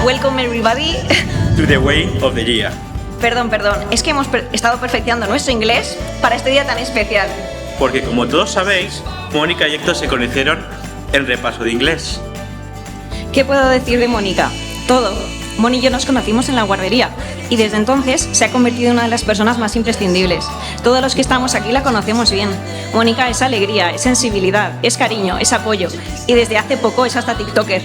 Welcome everybody to the Way of the Year. Perdón, es que hemos estado perfeccionando nuestro inglés para este día tan especial. Porque como todos sabéis, Mónica y Héctor se conocieron en repaso de inglés. ¿Qué puedo decir de Mónica? Todo. Moni y yo nos conocimos en la guardería y desde entonces se ha convertido en una de las personas más imprescindibles. Todos los que estamos aquí la conocemos bien. Mónica es alegría, es sensibilidad, es cariño, es apoyo y desde hace poco es hasta TikToker.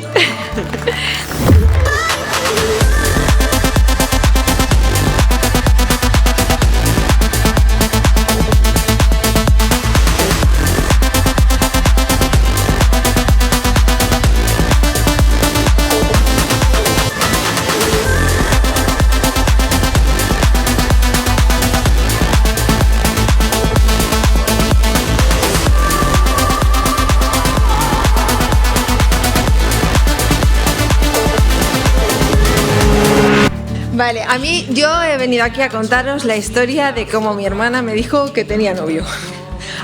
Vale, yo he venido aquí a contaros la historia de cómo mi hermana me dijo que tenía novio.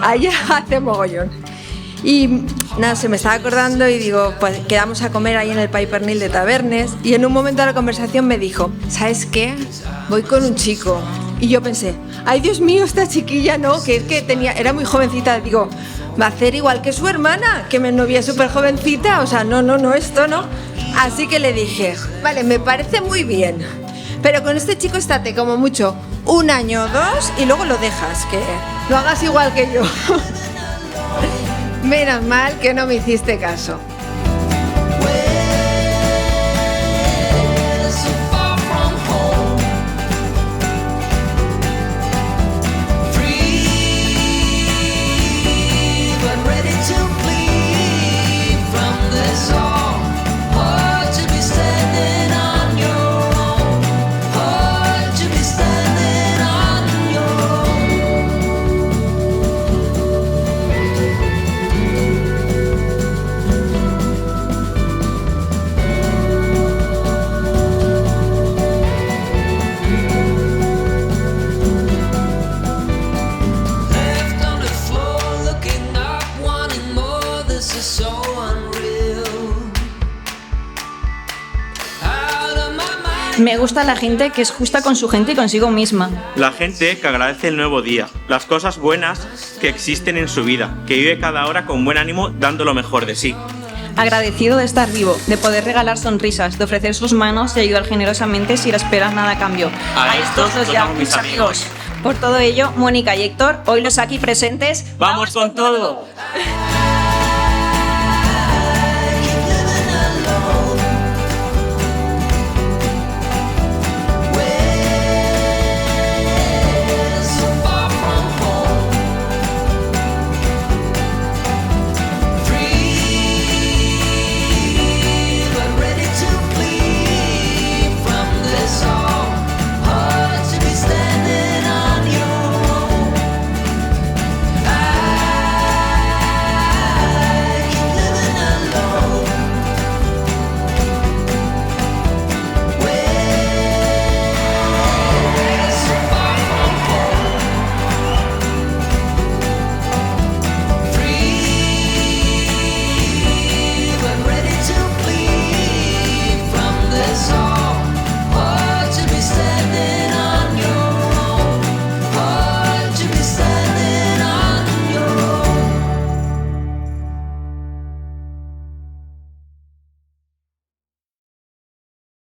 Allá hace mogollón. Y nada, se me estaba acordando y digo, pues quedamos a comer ahí en el Pai Pernil de Tavernes y en un momento de la conversación me dijo, ¿sabes qué? Voy con un chico. Y yo pensé, ay Dios mío, esta chiquilla no, que es que era muy jovencita. Digo, va a hacer igual que su hermana, que me novia súper jovencita. O sea, no, esto no. Así que le dije, vale, me parece muy bien. Pero con este chico estate como mucho 1 año o 2 y luego lo dejas, que lo hagas igual que yo. Menos mal que no me hiciste caso. Me gusta la gente que es justa con su gente y consigo misma. La gente que agradece el nuevo día, las cosas buenas que existen en su vida, que vive cada hora con buen ánimo dando lo mejor de sí. Agradecido de estar vivo, de poder regalar sonrisas, de ofrecer sus manos y ayudar generosamente sin esperar nada a cambio. A estos los llamo mis amigos. Por todo ello, Mónica y Héctor, hoy los aquí presentes, ¡vamos con todo!